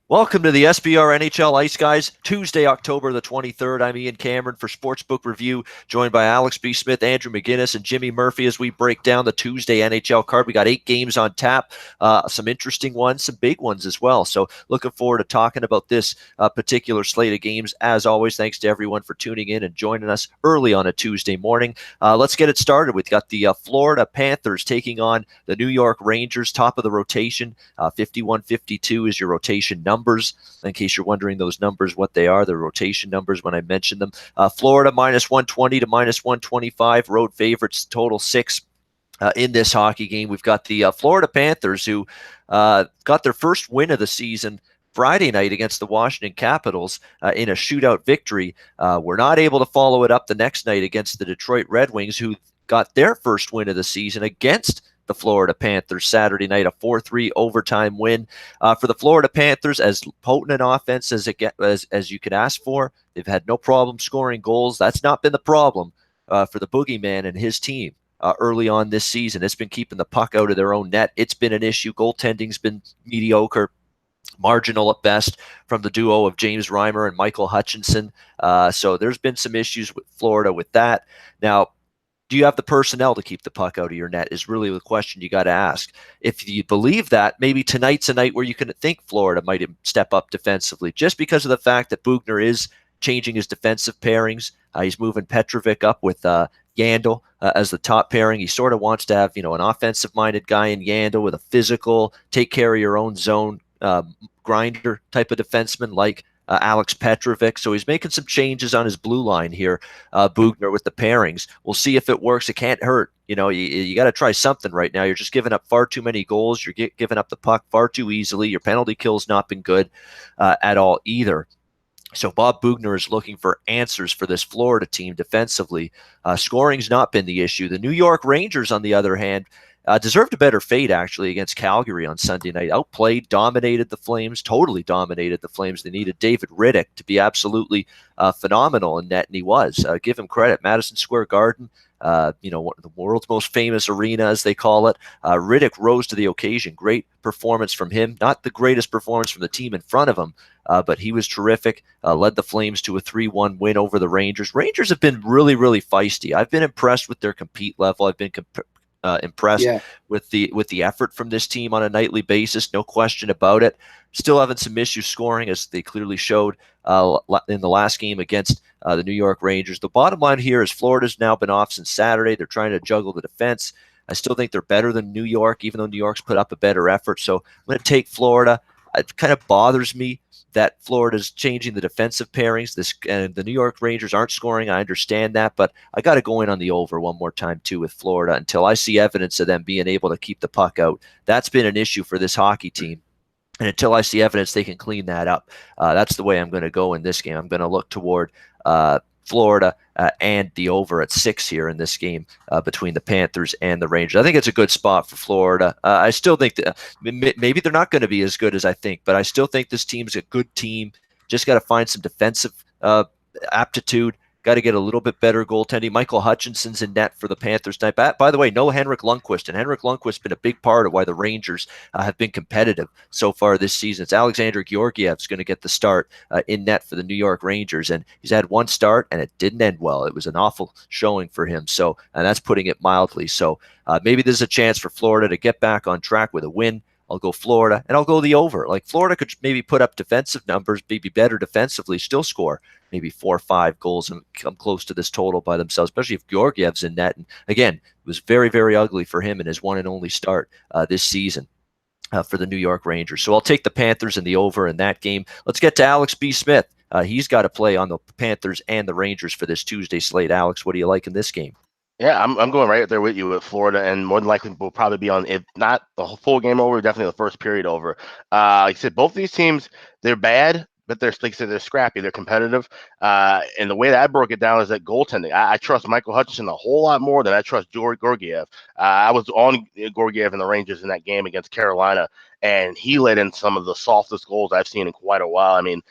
Welcome to the SBR NHL Ice Guys, Tuesday, October the 23rd. I'm Ian Cameron for Sportsbook Review, joined by Alex B. Smith, Andrew McGinnis, and Jimmy Murphy as we break down the Tuesday NHL card. We got 8 games on tap, some interesting ones, some big ones as well. So looking forward to talking about this particular slate of games. As always, thanks to everyone for tuning in and joining us early on a Tuesday morning. Let's get it started. We've got the Florida Panthers taking on the New York Rangers, top of the rotation. 51-52 is your rotation numbers. In case you're wondering those numbers, what they are, the rotation numbers when I mentioned them. Florida minus 120 to minus 125, road favorites, total 6 in this hockey game. We've got the Florida Panthers who got their first win of the season Friday night against the Washington Capitals in a shootout victory. We're not able to follow it up the next night against the Detroit Red Wings, who got their first win of the season against the Florida Panthers Saturday night, a 4-3 overtime win for the Florida Panthers. As potent an offense as you could ask for, they've had no problem scoring goals. That's not been the problem for the Boogeyman and his team early on this season. It's been keeping the puck out of their own net. It's been an issue. Goaltending's been mediocre, marginal at best from the duo of James Reimer and Michael Hutchinson. So there's been some issues with Florida with that. Now, do you have the personnel to keep the puck out of your net is really the question you got to ask. If you believe that, maybe tonight's a night where you can think Florida might step up defensively, just because of the fact that Bugner is changing his defensive pairings. He's moving Petrovic up with Yandel as the top pairing. He sort of wants to have, an offensive-minded guy in Yandel with a physical, take care of your own zone grinder type of defenseman like Alex Petrovic. So he's making some changes on his blue line here, Bugner, with the pairings. We'll see if it works. It can't hurt. You got to try something right now. You're just giving up far too many goals. You're giving up the puck far too easily. Your penalty kill's not been good at all either. So Bob Bugner is looking for answers for this Florida team defensively. Scoring's not been the issue. The New York Rangers, on the other hand, deserved a better fate, actually, against Calgary on Sunday night. Outplayed, dominated the Flames, totally dominated the Flames. They needed David Riddick to be absolutely phenomenal in net, and he was. Give him credit. Madison Square Garden, one of the world's most famous arena, as they call it. Riddick rose to the occasion. Great performance from him. Not the greatest performance from the team in front of him, but he was terrific. Led the Flames to a 3-1 win over the Rangers. Rangers have been really, really feisty. I've been impressed with their compete level. I've been impressed with the effort from this team on a nightly basis, no question about it. Still having some issues scoring, as they clearly showed in the last game against the New York Rangers. The bottom line here is Florida's now been off since Saturday. They're trying to juggle the defense. I still think they're better than New York, even though New York's put up a better effort. So I'm going to take Florida. It kind of bothers me that Florida's changing the defensive pairings. And the New York Rangers aren't scoring. I understand that, but I got to go in on the over one more time too with Florida until I see evidence of them being able to keep the puck out. That's been an issue for this hockey team. And until I see evidence they can clean that up, that's the way I'm going to go in this game. I'm going to look toward Florida and the over at 6 here in this game between the Panthers and the Rangers. I think it's a good spot for Florida. I still think that maybe they're not going to be as good as I think, but I still think this team's a good team. Just got to find some defensive aptitude. Got to get a little bit better goaltending. Michael Hutchinson's in net for the Panthers tonight. By the way, no Henrik Lundqvist, and Henrik Lundqvist's been a big part of why the Rangers have been competitive so far this season. It's Alexander Georgiev's going to get the start in net for the New York Rangers, and he's had one start, and it didn't end well. It was an awful showing for him, so and that's putting it mildly. So maybe there's a chance for Florida to get back on track with a win. I'll go Florida, and I'll go the over. Like Florida could maybe put up defensive numbers, maybe better defensively, still score maybe 4 or 5 goals and come close to this total by themselves, especially if Georgiev's in net. And again, it was very, very ugly for him in his one and only start this season for the New York Rangers. So I'll take the Panthers and the over in that game. Let's get to Alex B. Smith. He's got to play on the Panthers and the Rangers for this Tuesday slate. Alex, what do you like in this game? Yeah, I'm going right there with you with Florida, and more than likely we'll probably be on, if not the full game over, definitely the first period over. Like I said, both these teams, they're bad, but they're, like I said, they're scrappy, they're competitive. And the way that I broke it down is that goaltending. I trust Michael Hutchinson a whole lot more than I trust Georgiev. I was on Georgiev and the Rangers in that game against Carolina, and he let in some of the softest goals I've seen in quite a while. I mean,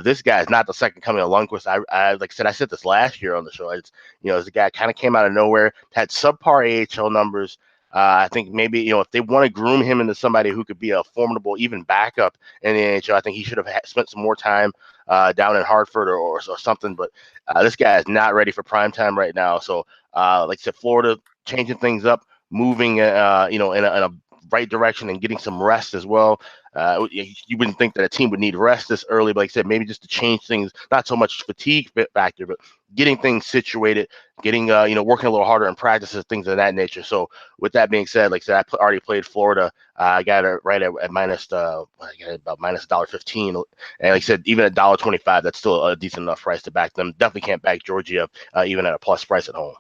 this guy is not the second coming of Lundqvist. I like I said, I said this last year on the show. It's, this guy kind of came out of nowhere, had subpar AHL numbers, I think maybe, if they want to groom him into somebody who could be a formidable, even backup in the NHL, I think he should have spent some more time down in Hartford or something. But this guy is not ready for prime time right now. So, like I said, Florida changing things up, moving, in a right direction and getting some rest as well. You wouldn't think that a team would need rest this early, but like I said, maybe just to change things, not so much fatigue factor, but getting things situated, getting, working a little harder in practices, things of that nature. So with that being said, like I said, already played Florida. I got it right at minus, I got it about minus $1.15. And like I said, even at $1.25, that's still a decent enough price to back them. Definitely can't back Georgia, even at a plus price at home.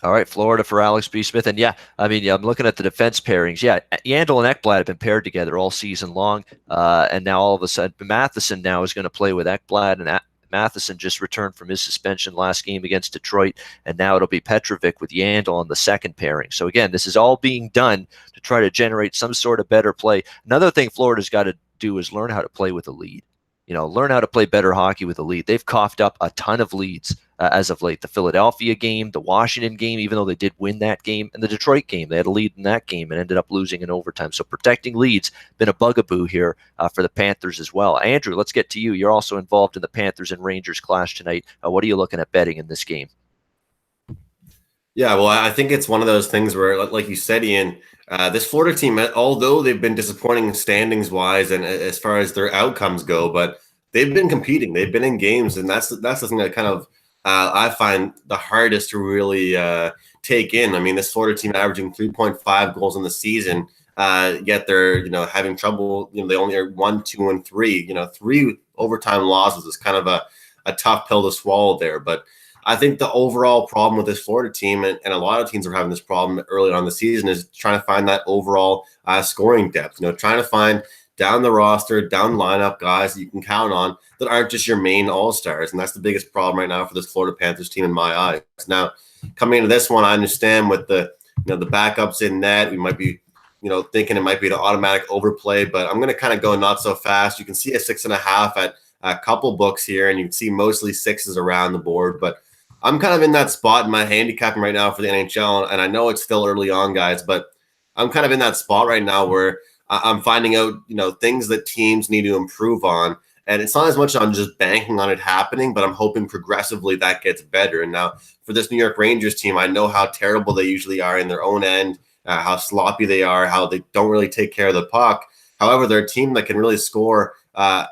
All right, Florida for Alex B. Smith. And yeah, I mean, I'm looking at the defense pairings. Yeah, Yandel and Ekblad have been paired together all season long. And now all of a sudden, Matheson now is going to play with Ekblad. And Matheson just returned from his suspension last game against Detroit. And now it'll be Petrovic with Yandel on the second pairing. So again, this is all being done to try to generate some sort of better play. Another thing Florida's got to do is learn how to play with a lead. Learn how to play better hockey with a lead. They've coughed up a ton of leads as of late. The Philadelphia game, the Washington game, even though they did win that game, and the Detroit game, they had a lead in that game and ended up losing in overtime. So protecting leads been a bugaboo here for the Panthers as well. Andrew, let's get to you. You're also involved in the Panthers and Rangers clash tonight. What are you looking at betting in this game? Yeah, well, I think it's one of those things where, like you said, Ian, this Florida team, although they've been disappointing standings-wise and as far as their outcomes go, but they've been competing. They've been in games, and that's the thing that kind of I find the hardest to really take in. I mean, this Florida team averaging 3.5 goals in the season, yet they're having trouble. They only are 1, 2, and 3. 3 overtime losses is kind of a tough pill to swallow there, but I think the overall problem with this Florida team, and a lot of teams are having this problem early on in the season, is trying to find that overall scoring depth. Trying to find down the roster, down lineup guys that you can count on that aren't just your main all-stars. And that's the biggest problem right now for this Florida Panthers team in my eyes. Now, coming into this one, I understand with the the backups in net, we might be thinking it might be an automatic overplay, but I'm going to kind of go not so fast. You can see a 6.5 at a couple books here, and you can see mostly 6s around the board, but I'm kind of in that spot in my handicapping right now for the NHL, and I know it's still early on, guys, but I'm kind of in that spot right now where I'm finding out, things that teams need to improve on, and it's not as much I'm just banking on it happening, but I'm hoping progressively that gets better. And now for this New York Rangers team, I know how terrible they usually are in their own end, how sloppy they are, how they don't really take care of the puck. However, they're a team that can really score,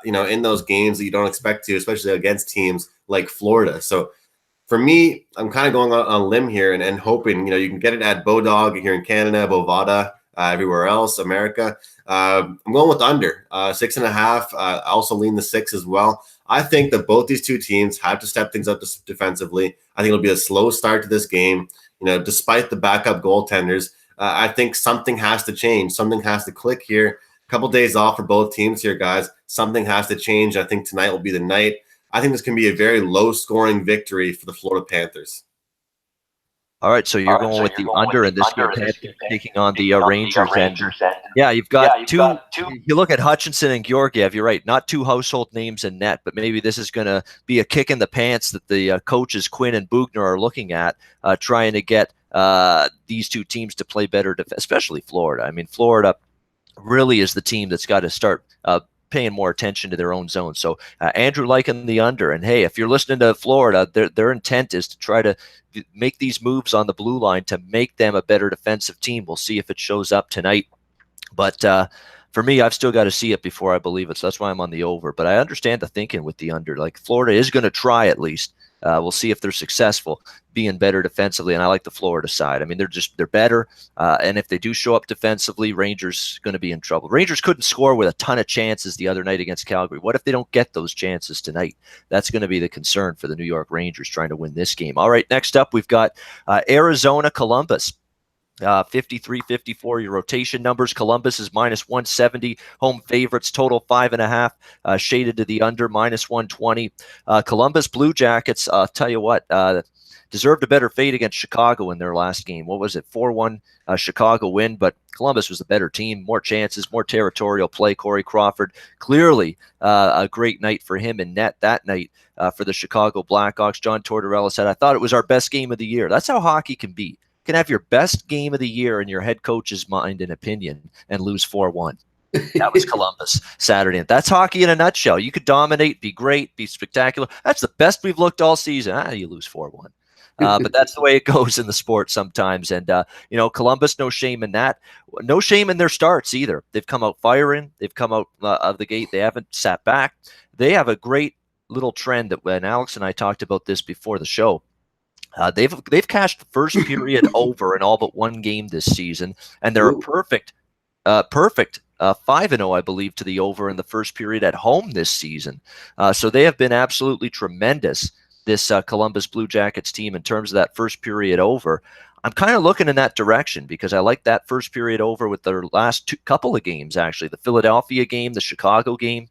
in those games that you don't expect to, especially against teams like Florida. So for me, I'm kind of going on a limb here and hoping, you can get it at Bodog here in Canada, Bovada, everywhere else, America. I'm going with under 6.5. I also lean the 6 as well. I think that both these two teams have to step things up defensively. I think it'll be a slow start to this game. Despite the backup goaltenders, I think something has to change. Something has to click here. A couple days off for both teams here, guys. Something has to change. I think tonight will be the night. I think this can be a very low-scoring victory for the Florida Panthers. All right, so you're going with the under in this game, taking on the Rangers. And yeah, you've got two. You look at Hutchinson and Georgiev, you're right, not two household names in net, but maybe this is going to be a kick in the pants that the coaches Quinn and Bugner are looking at, trying to get these two teams to play better, especially Florida. I mean, Florida really is the team that's got to start paying more attention to their own zone. So Andrew liking the under, and hey, if you're listening to Florida, their intent is to try to make these moves on the blue line to make them a better defensive team. We'll see if it shows up tonight. But for me, I've still got to see it before I believe it. So that's why I'm on the over. But I understand the thinking with the under. Like Florida is going to try at least. We'll see if they're successful being better defensively, and I like the Florida side. I mean, they're better, and if they do show up defensively, Rangers going to be in trouble. Rangers couldn't score with a ton of chances the other night against Calgary. What if they don't get those chances tonight? That's going to be the concern for the New York Rangers trying to win this game. All right, next up, we've got Arizona Columbus. 53-54 your rotation numbers. Columbus is minus 170. Home favorites, total 5.5. Shaded to the under, minus 120. Columbus Blue Jackets, I'll tell you what, deserved a better fate against Chicago in their last game. What was it, 4-1 Chicago win? But Columbus was the better team, more chances, more territorial play. Corey Crawford, clearly a great night for him in net that night for the Chicago Blackhawks. John Tortorella said, I thought it was our best game of the year. That's how hockey can be. can have your best game of the year in your head coach's mind and opinion and lose 4-1. That was Columbus Saturday. And that's hockey in a nutshell. You could dominate, be great, be spectacular. That's the best we've looked all season. You lose 4-1. But that's the way it goes in the sport sometimes. And, Columbus, no shame in that. No shame in their starts either. They've come out firing. They've come out of the gate. They haven't sat back. They have a great little trend that when Alex and I talked about this before the show, they've cashed the first period over in all but one game this season. And they're a perfect 5-0, I believe, to the over in the first period at home this season. So they have been absolutely tremendous, this Columbus Blue Jackets team, in terms of that first period over. I'm kind of looking in that direction because I like that first period over with their last couple of games, actually, the Philadelphia game, the Chicago game,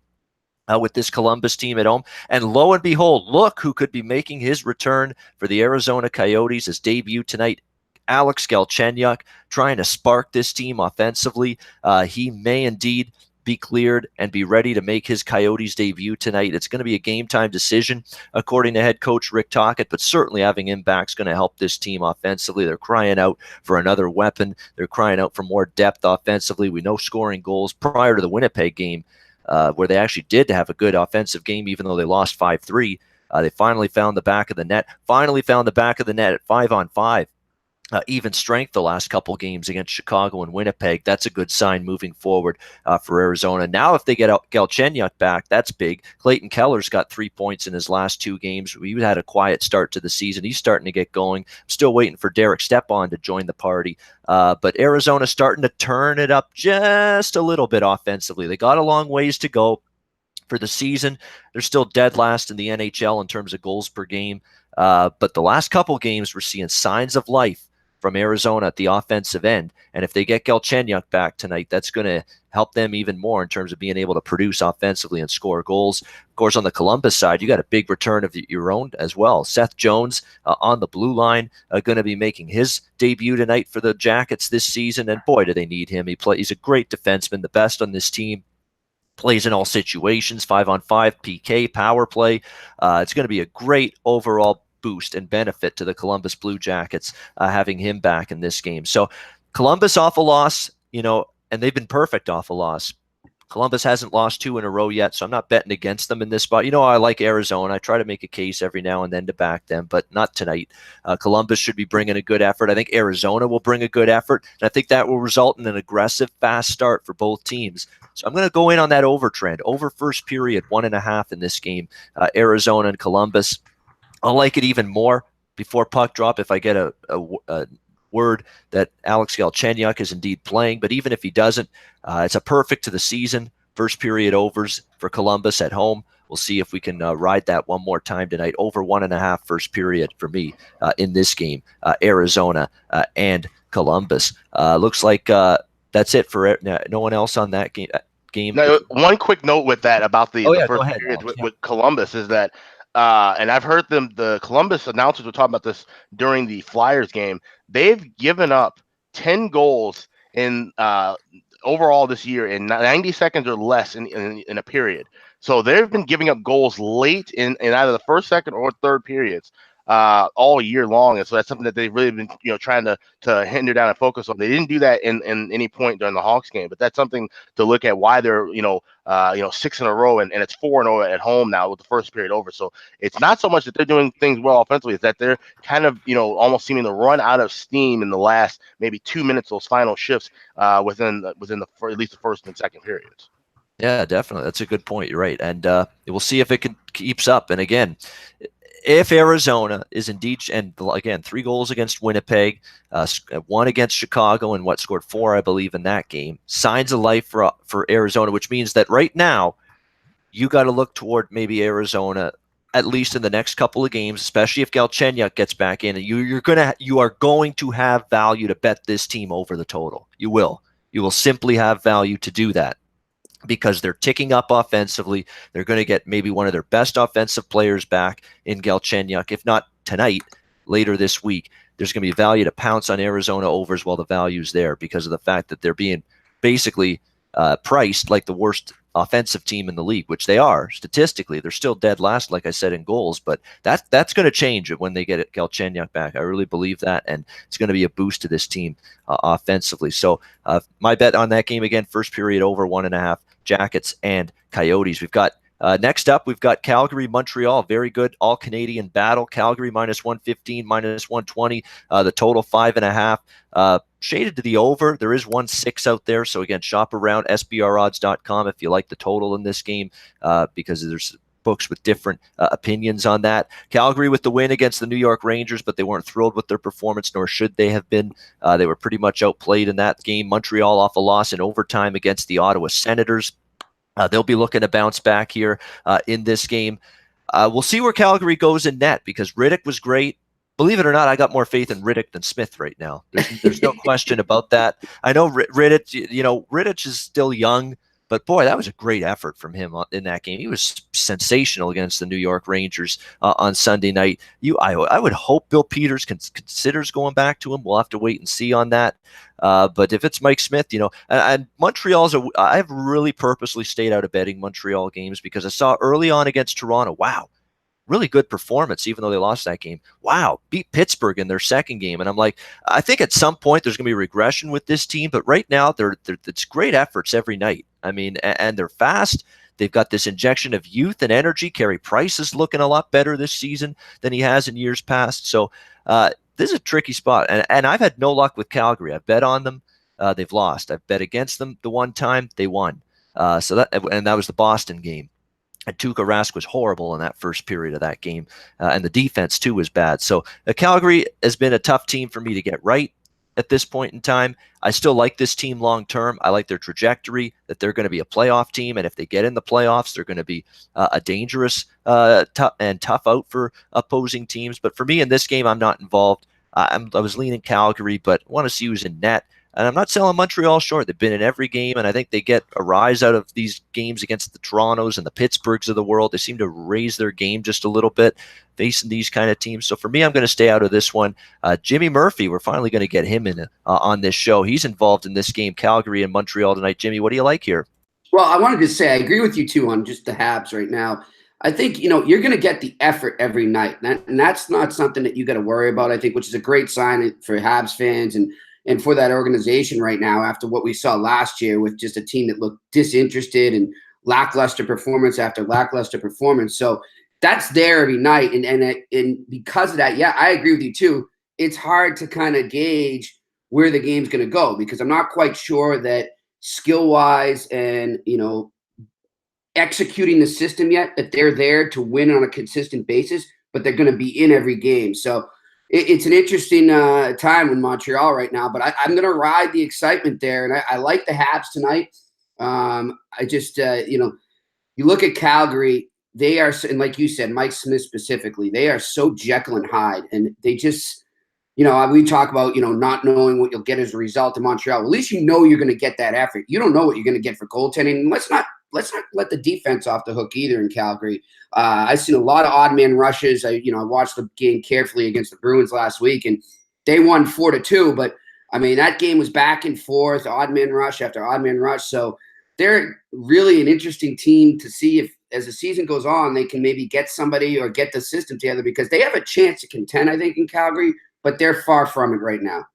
with this Columbus team at home. And lo and behold, look who could be making his return for the Arizona Coyotes, his debut tonight. Alex Galchenyuk trying to spark this team offensively. He may indeed be cleared and be ready to make his Coyotes debut tonight. It's going to be a game-time decision, according to head coach Rick Tocchet, but certainly having him back is going to help this team offensively. They're crying out for another weapon. They're crying out for more depth offensively. We know scoring goals prior to the Winnipeg game, where they actually did have a good offensive game, even though they lost 5-3. They finally found the back of the net, at 5-on-5. Even strength the last couple games against Chicago and Winnipeg. That's a good sign moving forward for Arizona. Now, if they get Galchenyuk back, that's big. Clayton Keller's got 3 points in his last two games. We had a quiet start to the season. He's starting to get going. I'm still waiting for Derek Stepan to join the party. But Arizona's starting to turn it up just a little bit offensively. They got a long ways to go. For the season, they're still dead last in the NHL in terms of goals per game. But the last couple games, we're seeing signs of life from Arizona at the offensive end. And if they get Galchenyuk back tonight, that's going to help them even more in terms of being able to produce offensively and score goals. Of course, on the Columbus side, you got a big return of your own as well. Seth Jones on the blue line, going to be making his debut tonight for the Jackets this season. And boy, do they need him. He's a great defenseman, the best on this team. Plays in all situations, 5-on-5, PK, power play. It's going to be a great overall boost and benefit to the Columbus Blue Jackets having him back in this game. So Columbus off a loss, and they've been perfect off a loss. Columbus hasn't lost 2 in a row yet, so I'm not betting against them in this spot. I like Arizona. I try to make a case every now and then to back them, but not tonight. Columbus should be bringing a good effort. I think Arizona will bring a good effort, and I think that will result in an aggressive, fast start for both teams. So I'm going to go in on that over trend, over first period, 1.5 in this game, Arizona and Columbus. I'll like it even more before puck drop if I get a word that Alex Galchenyuk is indeed playing. But even if he doesn't, it's a perfect to the season. First period overs for Columbus at home. We'll see if we can ride that one more time tonight. Over 1.5 first period for me in this game, Arizona and Columbus. Looks like that's it for it. No one else on that game. Now, one quick note with that about the first period with Columbus is that and I've heard the Columbus announcers were talking about this during the Flyers game. They've given up 10 goals in overall this year in 90 seconds or less in a period. So they've been giving up goals late in either the first, second, or third periods all year long, and so that's something that they've really been trying to hinder down and focus on. They didn't do that in any point during the Hawks game, but that's something to look at why they're 6 in a row and it's 4-0 at home now with the first period over. So it's not so much that they're doing things well offensively; it's that they're kind of almost seeming to run out of steam in the last maybe 2 minutes, those final shifts within at least the first and second periods. Yeah, definitely. That's a good point. You're right. And we'll see if it keeps up. And again, if Arizona is indeed, and again, 3 goals against Winnipeg, 1 against Chicago, and scored 4, I believe, in that game, signs of life for Arizona, which means that right now you got to look toward maybe Arizona, at least in the next couple of games, especially if Galchenyuk gets back in, and you are going to have value to bet this team over the total. You will simply have value to do that, because they're ticking up offensively. They're going to get maybe one of their best offensive players back in Galchenyuk. If not tonight, later this week, there's going to be value to pounce on Arizona overs while the value's there, because of the fact that they're being basically priced like the worst offensive team in the league, which they are statistically. They're still dead last, like I said, in goals, but that's going to change when they get Galchenyuk back. I really believe that, and it's going to be a boost to this team offensively. So my bet on that game again, first period over 1.5, Jackets and Coyotes. We've got next up, we've got Calgary, Montreal. Very good all-Canadian battle. Calgary minus 115, minus 120. The total 5.5. Shaded to the over. There is 1.6 out there. So again, shop around sbrodds.com if you like the total in this game, because there's books with different opinions on that. Calgary with the win against the New York Rangers, but they weren't thrilled with their performance, nor should they have been. They were pretty much outplayed in that game. Montreal off a loss in overtime against the Ottawa Senators. They'll be looking to bounce back here in this game. We'll see where Calgary goes in net, because Riddick was great. Believe it or not, I got more faith in Riddick than Smith right now. There's no question about that. I know Riddick is still young, but boy, that was a great effort from him in that game. He was sensational against the New York Rangers on Sunday night. I would hope Bill Peters considers going back to him. We'll have to wait and see on that. But if it's Mike Smith, and Montreal's, I've really purposely stayed out of betting Montreal games, because I saw early on against Toronto, wow, really good performance, even though they lost that game. Wow, beat Pittsburgh in their second game. And I'm like, I think at some point there's going to be regression with this team, but right now it's great efforts every night. I mean, and they're fast. They've got this injection of youth and energy. Carey Price is looking a lot better this season than he has in years past. So this is a tricky spot. And I've had no luck with Calgary. I've bet on them. They've lost. I've bet against them the one time. They won. So that was the Boston game. And Tuukka Rask was horrible in that first period of that game. And the defense, too, was bad. So Calgary has been a tough team for me to get right at this point in time. I still like this team long term. I like their trajectory, that they're going to be a playoff team. And if they get in the playoffs, they're going to be a dangerous tough out for opposing teams. But for me in this game, I'm not involved. I was leaning Calgary, but want to see who's in net. And I'm not selling Montreal short. They've been in every game, and I think they get a rise out of these games against the Torontos and the Pittsburghs of the world. They seem to raise their game just a little bit facing these kind of teams. So for me, I'm going to stay out of this one. Jimmy Murphy, we're finally going to get him in on this show. He's involved in this game, Calgary and Montreal tonight. Jimmy, what do you like here? Well, I wanted to say I agree with you, too, on just the Habs right now. I think, you're going to get the effort every night, and that's not something that you got to worry about, I think, which is a great sign for Habs fans and for that organization right now, after what we saw last year with just a team that looked disinterested and lackluster performance after lackluster performance. So that's there every night. And because of that, yeah, I agree with you too. It's hard to kind of gauge where the game's going to go, because I'm not quite sure that skill-wise and, executing the system yet, that they're there to win on a consistent basis, but they're going to be in every game. So it's an interesting time in Montreal right now, but I'm going to ride the excitement there. And I like the Habs tonight. I just, you look at Calgary, they are, and like you said, Mike Smith specifically, they are so Jekyll and Hyde. And they just, we talk about, not knowing what you'll get as a result in Montreal. At least you're going to get that effort. You don't know what you're going to get for goaltending. And let's not let the defense off the hook either in Calgary. I've seen a lot of odd man rushes. I watched the game carefully against the Bruins last week, and they won 4-2. But I mean, that game was back and forth, odd man rush after odd man rush. So they're really an interesting team to see if, as the season goes on, they can maybe get somebody or get the system together, because they have a chance to contend, I think, in Calgary, but they're far from it right now.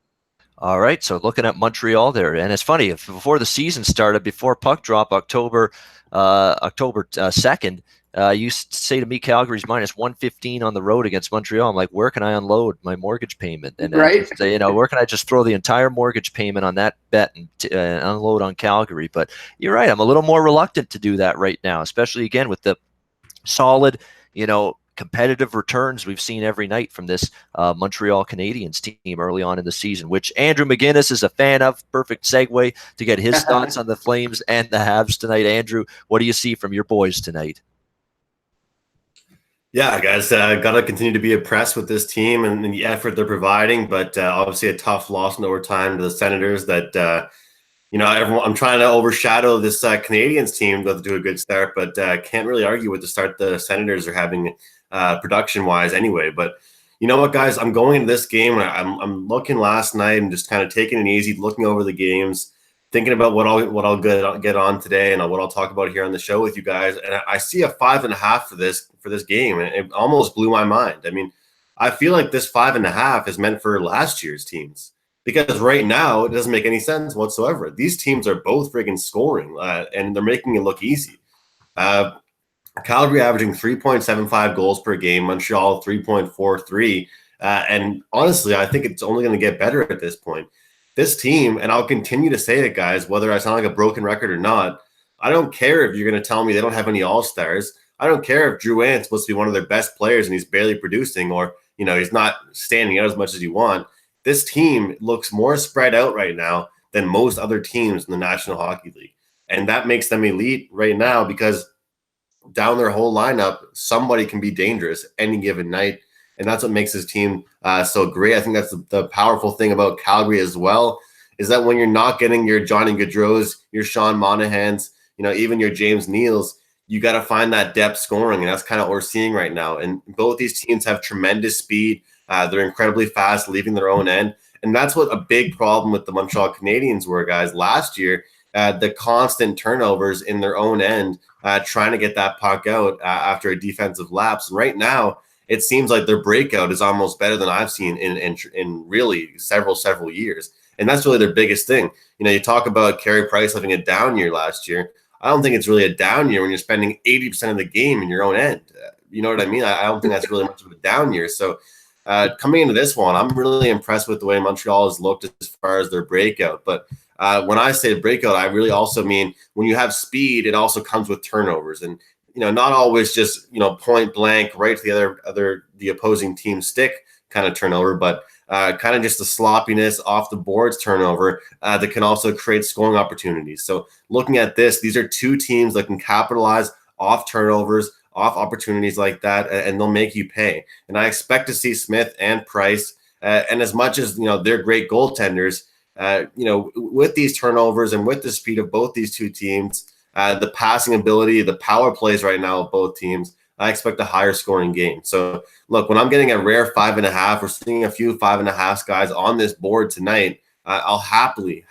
All right, so looking at Montreal there, and it's funny, if before the season started, before puck drop, October 2nd, you used to say to me, Calgary's minus 115 on the road against Montreal. I'm like, where can I unload my mortgage payment? And right. Where can I just throw the entire mortgage payment on that bet and unload on Calgary? But you're right, I'm a little more reluctant to do that right now, especially again with the solid, competitive returns we've seen every night from this Montreal Canadiens team early on in the season, which Andrew McGinnis is a fan of. Perfect segue to get his thoughts on the Flames and the Habs tonight. Andrew, what do you see from your boys tonight? Yeah, guys, got to continue to be impressed with this team and the effort they're providing, but obviously a tough loss in overtime to the Senators that, I'm trying to overshadow this Canadiens team to do a good start, but can't really argue with the start the Senators are having production-wise anyway. But you know what, guys, I'm going into this game. I'm looking last night and just kind of taking it easy, looking over the games, thinking about what I'll get on today and what I'll talk about here on the show with you guys, and I see a 5.5 for this game, and it almost blew my mind. I mean, I feel like this 5.5 is meant for last year's teams, because right now it doesn't make any sense whatsoever. These teams are both friggin' scoring, and they're making it look easy. Calgary averaging 3.75 goals per game, Montreal 3.43. And honestly, I think it's only going to get better at this point. This team, and I'll continue to say it, guys, whether I sound like a broken record or not, I don't care if you're going to tell me they don't have any all-stars. I don't care if Drouin's supposed to be one of their best players and he's barely producing, or, he's not standing out as much as you want. This team looks more spread out right now than most other teams in the National Hockey League. And that makes them elite right now, because down their whole lineup, somebody can be dangerous any given night. And that's what makes this team so great. I think that's the powerful thing about Calgary as well, is that when you're not getting your Johnny Gaudreau's, your Sean Monahans, even your James Neals, you got to find that depth scoring. And that's kind of what we're seeing right now. And both these teams have tremendous speed. They're incredibly fast, leaving their own end. And that's what a big problem with the Montreal Canadiens were, guys. Last year, the constant turnovers in their own end, trying to get that puck out after a defensive lapse. And right now, it seems like their breakout is almost better than I've seen in really several years. And that's really their biggest thing. You talk about Carey Price having a down year last year. I don't think it's really a down year when you're spending 80% of the game in your own end. You know what I mean? I don't think that's really much of a down year. So coming into this one, I'm really impressed with the way Montreal has looked as far as their breakout. But when I say breakout, I really also mean when you have speed, it also comes with turnovers. And not always just point blank right to the opposing team stick kind of turnover, but kind of just the sloppiness off the boards turnover that can also create scoring opportunities. So looking at this, these are two teams that can capitalize off turnovers, off opportunities like that, and they'll make you pay. And I expect to see Smith and Price, and as much as they're great goaltenders, with these turnovers and with the speed of both these two teams, the passing ability, the power plays right now of both teams, I expect a higher scoring game. So look, when I'm getting a rare 5.5, we're seeing a few 5.5 guys on this board tonight, I'll happily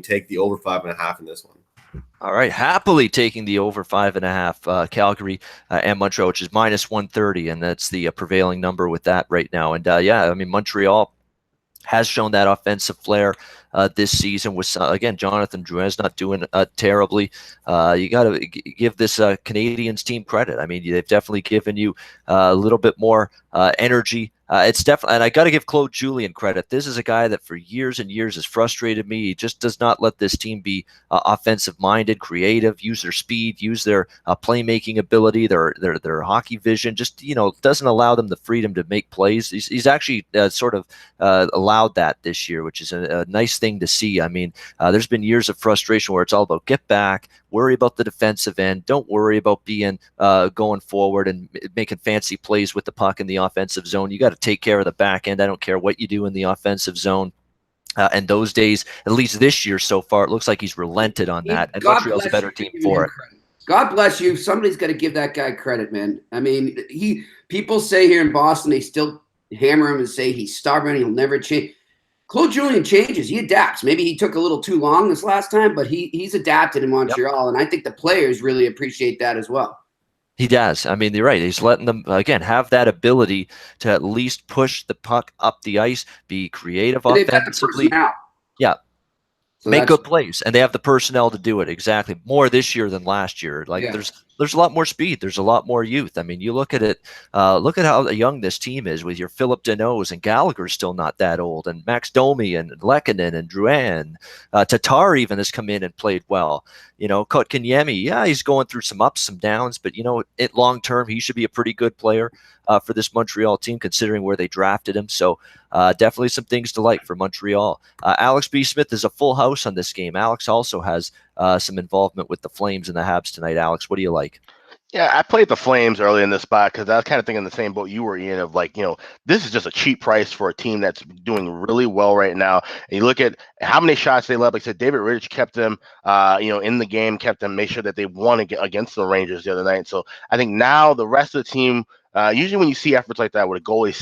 take the over 5.5 in this one. All right, happily taking the over 5.5, Calgary and Montreal, which is minus 130, and that's the prevailing number with that right now. And Montreal has shown that offensive flair this season with, again, Jonathan Drouin's not doing terribly. You got to give this Canadiens team credit. I mean, they've definitely given you a little bit more energy. It's definitely, and I got to give Claude Julien credit. This is a guy that for years and years has frustrated me. He just does not let this team be offensive-minded, creative, use their speed, use their playmaking ability, their hockey vision. Just doesn't allow them the freedom to make plays. He's actually sort of allowed that this year, which is a nice thing to see. I mean, there's been years of frustration where it's all about get back, worry about the defensive end, don't worry about being going forward and making fancy plays with the puck in the offensive zone. You got to take care of the back end. I don't care what you do in the offensive zone. And those days, at least this year so far, it looks like he's relented on that. And Montreal's a better team for it. God bless you. Somebody's got to give that guy credit, man. I mean, people say here in Boston, they still hammer him and say he's stubborn, he'll never change. Claude Julien changes. He adapts. Maybe he took a little too long this last time, but he's adapted in Montreal, and I think the players really appreciate that as well. He does. I mean, you're right. He's letting them, again, have that ability to at least push the puck up the ice, be creative offensively. Yeah. So make good plays, and they have the personnel to do it. Exactly. More this year than last year. There's a lot more speed. There's a lot more youth. I mean, you look at it. Look at how young this team is with your Philip Deneau's, and Gallagher's still not that old, and Max Domi and Lehkonen and Drouin. Tatar even has come in and played well. Kotkaniemi, yeah, he's going through some ups, some downs, but long term, he should be a pretty good player for this Montreal team, considering where they drafted him. So definitely some things to like for Montreal. Alex B. Smith is a full house on this game. Alex also has some involvement with the Flames and the Habs tonight. Alex, what do you like? Yeah, I played the Flames early in this spot because I was kind of thinking the same boat you were in of this is just a cheap price for a team that's doing really well right now. And you look at how many shots they left. Like I said, David Rittich kept them, in the game, kept them, made sure that they won against the Rangers the other night. So I think now the rest of the team, usually when you see efforts like that where the goalie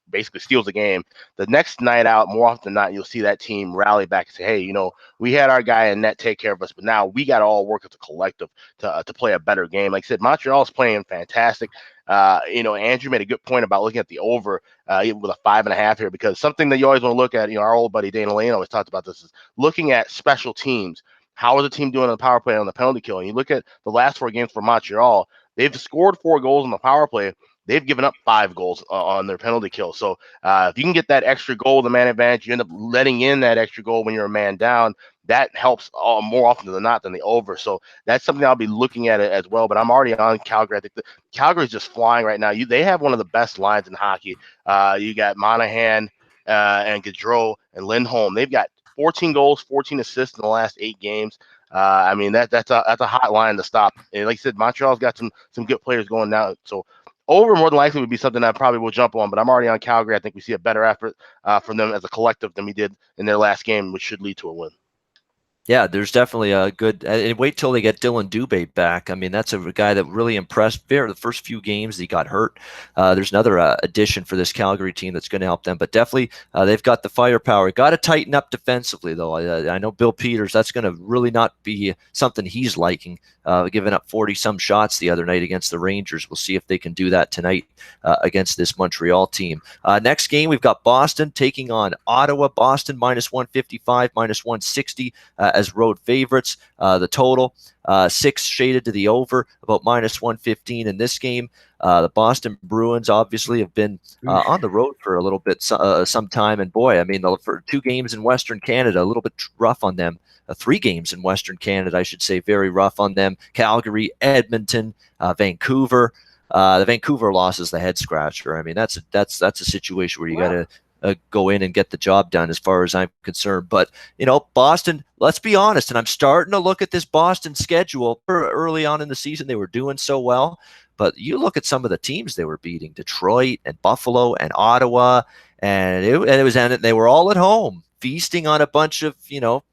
basically steals the game. The next night out, more often than not, you'll see that team rally back and say, hey, we had our guy in net take care of us, but now we got to all work as a collective to play a better game. Like I said, Montreal is playing fantastic. Andrew made a good point about looking at the over with a 5.5 here, because something that you always want to look at, our old buddy Dana Lane always talked about this, is looking at special teams. How is the team doing on the power play, on the penalty kill? And you look at the last 4 games for Montreal, they've scored 4 goals on the power play. They've given up 5 goals on their penalty kill. So if you can get that extra goal, the man advantage, you end up letting in that extra goal when you're a man down. That helps more often than not than the over. So that's something I'll be looking at as well. But I'm already on Calgary. I think Calgary's just flying right now. They have one of the best lines in hockey. You got Monahan and Gaudreau and Lindholm. They've got 14 goals, 14 assists in the last 8 games. That's a hot line to stop. And like I said, Montreal's got some good players going now. So over more than likely would be something I probably will jump on, but I'm already on Calgary. I think we see a better effort from them as a collective than we did in their last game, which should lead to a win. Yeah, there's definitely a good. And wait till they get Dylan Dubé back. I mean, that's a guy that really impressed. The first few games he got hurt. There's another addition for this Calgary team that's going to help them. But definitely, they've got the firepower. Got to tighten up defensively, though. I know Bill Peters. That's going to really not be something he's liking. Giving up 40-some shots the other night against the Rangers. We'll see if they can do that tonight against this Montreal team. Next game, we've got Boston taking on Ottawa. Boston -155, -160. As road favorites. The total 6 shaded to the over, about -115 in this game. The Boston Bruins obviously have been on the road for a little bit, some time, and boy, I mean, for 2 games in Western Canada, a little bit rough on them. 3 games in Western Canada, I should say, very rough on them. Calgary, Edmonton, Vancouver. The Vancouver loss is the head scratcher. I mean, that's a situation where you got to go in and get the job done, as far as I'm concerned. But Boston, let's be honest, and I'm starting to look at this Boston schedule. Early on in the season, they were doing so well, but you look at some of the teams they were beating: Detroit and Buffalo and Ottawa, and they were all at home, feasting on a bunch of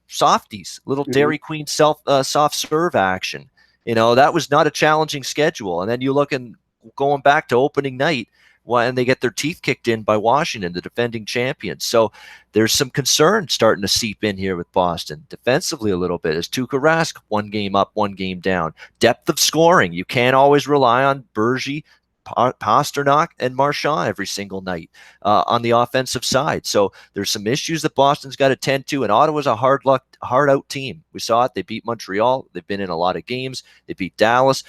softies, little Dairy Queen soft serve action. That was not a challenging schedule. And then you look, and going back to opening night, and they get their teeth kicked in by Washington, the defending champions. So there's some concern starting to seep in here with Boston. Defensively a little bit, as Tuukka Rask, 1 game up, 1 game down. Depth of scoring. You can't always rely on Bergie, Pasternak, and Marchand every single night on the offensive side. So there's some issues that Boston's got to tend to, and Ottawa's a hard out team. We saw it. They beat Montreal. They've been in a lot of games. They beat Dallas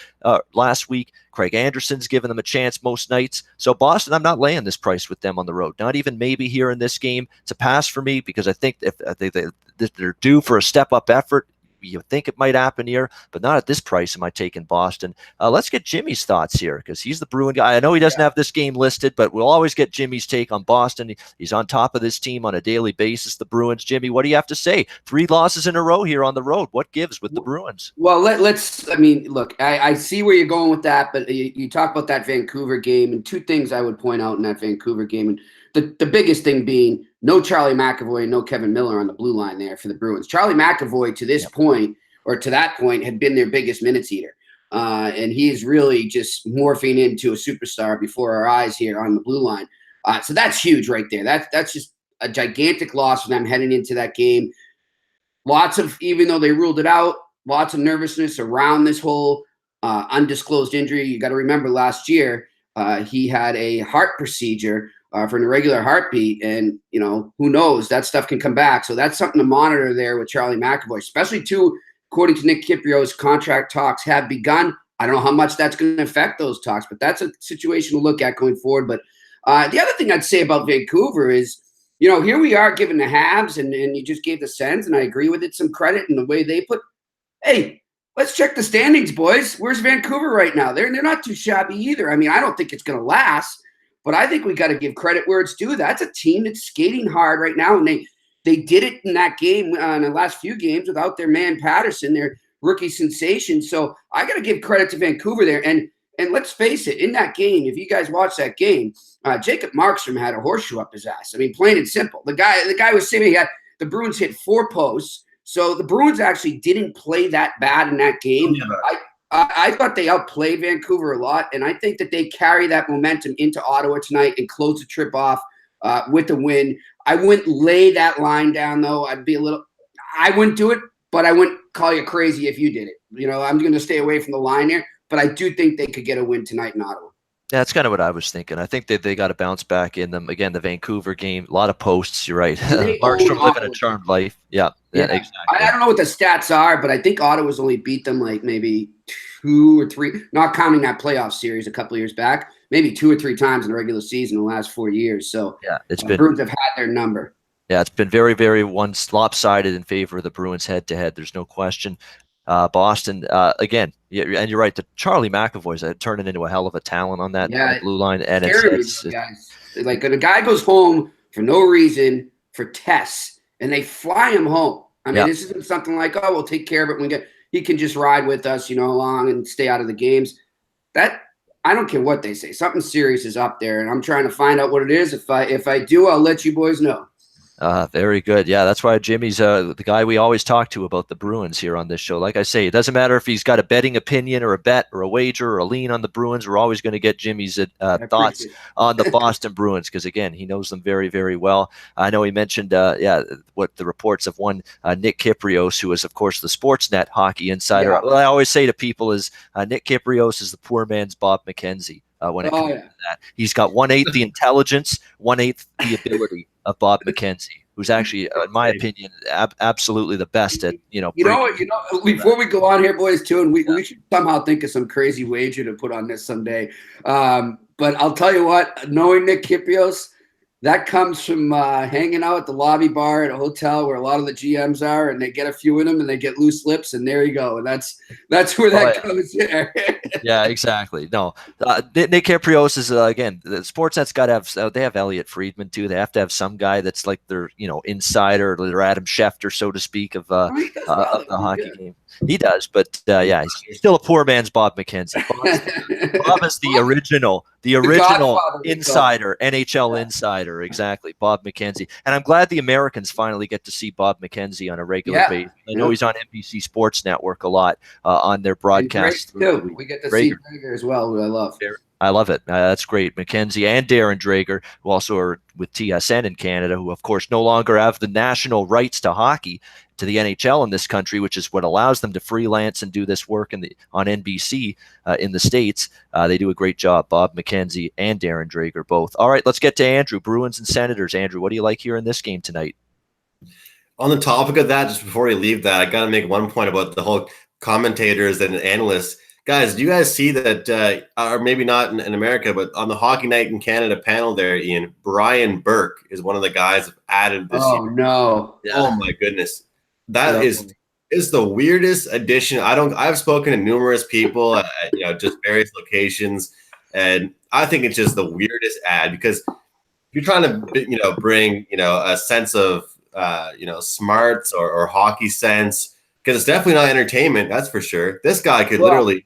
last week. Craig Anderson's given them a chance most nights. So Boston, I'm not laying this price with them on the road. Not even maybe here in this game. It's a pass for me, because I think if they're due for a step-up effort. You think it might happen here, but not at this price am I taking Boston. Let's get Jimmy's thoughts here, because he's the Bruin guy. I know he doesn't have this game listed, but we'll always get Jimmy's take on Boston. He's on top of this team on a daily basis, the Bruins. Jimmy, what do you have to say? 3 losses in a row here on the road. What gives with the Bruins? Well, look, I see where you're going with that, but you talk about that Vancouver game, and 2 things I would point out in that Vancouver game. And the biggest thing being no Charlie McAvoy and no Kevin Miller on the blue line there for the Bruins. Charlie McAvoy, to this point, or to that point, had been their biggest minutes eater. And he is really just morphing into a superstar before our eyes here on the blue line. So that's huge right there. That's just a gigantic loss for them heading into that game. Even though they ruled it out, lots of nervousness around this whole undisclosed injury. You got to remember last year, he had a heart procedure for an irregular heartbeat, and who knows, that stuff can come back. So that's something to monitor there with Charlie McAvoy, especially too, according to Nick Kiprio's contract talks have begun. I don't know how much that's going to affect those talks, but that's a situation to look at going forward. But the other thing I'd say about Vancouver is, here we are giving the Habs, and you just gave the Sens, and I agree with it, some credit in the way they put. Hey, let's check the standings, boys. Where's Vancouver right now? They're not too shabby either. I mean, I don't think it's going to last. But I think we got to give credit where it's due. That's a team that's skating hard right now, and they did it in that game, in the last few games, without their man Patterson, their rookie sensation. So I got to give credit to Vancouver there. And let's face it, in that game, if you guys watch that game, Jacob Markstrom had a horseshoe up his ass. I mean, plain and simple. The guy was saying the Bruins hit 4 posts, so the Bruins actually didn't play that bad in that game. I thought they outplayed Vancouver a lot, and I think that they carry that momentum into Ottawa tonight and close the trip off with the win. I wouldn't lay that line down, though. I wouldn't do it, but I wouldn't call you crazy if you did it. I'm going to stay away from the line here, but I do think they could get a win tonight in Ottawa. Yeah, that's kind of what I was thinking. I think that they got to bounce back in them. Again, the Vancouver game, a lot of posts. You're right. Markstrom living a charmed life. Yeah, exactly. I don't know what the stats are, but I think Ottawa's only beat them like maybe 2 or 3, not counting that playoff series a couple of years back, maybe 2 or 3 times in the regular season in the last 4 years. So yeah, Bruins have had their number. Yeah, it's been very, very lopsided in favor of the Bruins head-to-head. There's no question. Boston, again, and you're right, the Charlie McAvoy's turning into a hell of a talent on that blue line. And it's guys. Like a guy goes home for no reason for tests, and they fly him home. I mean, this isn't something like, oh, we'll take care of it when we get. He can just ride with us, along and stay out of the games. That I don't care what they say. Something serious is up there, and I'm trying to find out what it is. If I do, I'll let you boys know. Very good. Yeah, that's why Jimmy's the guy we always talk to about the Bruins here on this show. Like I say, it doesn't matter if he's got a betting opinion or a bet or a wager or a lean on the Bruins. We're always going to get Jimmy's thoughts on the Boston Bruins because, again, he knows them very, very well. I know he mentioned, what the reports of one Nick Kyprios, who is, of course, the Sportsnet hockey insider. Yeah. What I always say to people is Nick Kyprios is the poor man's Bob McKenzie. When it comes to that, he's got 1/8 the intelligence, 1/8 the ability of Bob McKenzie, who's actually, in my opinion, absolutely the best at Before we go on here, boys, too, and we should somehow think of some crazy wager to put on this someday. But I'll tell you what, knowing Nick Kyprios, that comes from hanging out at the lobby bar at a hotel where a lot of the GMs are, and they get a few in them, and they get loose lips, and there you go. And that's where that goes there. Yeah, exactly. No, Nick Kyprios is again. The Sportsnet's got to have. They have Elliot Friedman too. They have to have some guy that's like their insider, their Adam Schefter, so to speak, of the hockey game. He does, but he's still a poor man's Bob McKenzie. Bob is the original insider, NHL insider, exactly. Bob McKenzie, and I'm glad the Americans finally get to see Bob McKenzie on a regular basis. I know he's on NBC Sports Network a lot on their broadcast. We get to see Drager as well, who I love. I love it. That's great. McKenzie and Darren Drager, who also are with TSN in Canada, who, of course, no longer have the national rights to hockey, to the NHL in this country, which is what allows them to freelance and do this work on NBC in the States. They do a great job, Bob McKenzie and Darren Drager both. All right, let's get to Andrew. Bruins and Senators. Andrew, what do you like here in this game tonight? On the topic of that, just before we leave that, I got to make one point about the whole commentators and analysts. Guys, do you guys see that, or maybe not in America, but on the Hockey Night in Canada panel there, Ian, Brian Burke is one of the guys added this year. Oh, no. Yeah. Oh, my goodness. That is the weirdest addition. I've spoken to numerous people at just various locations, and I think it's just the weirdest ad because if you're trying to bring a sense of smarts or hockey sense, because it's definitely not entertainment, that's for sure. This guy could literally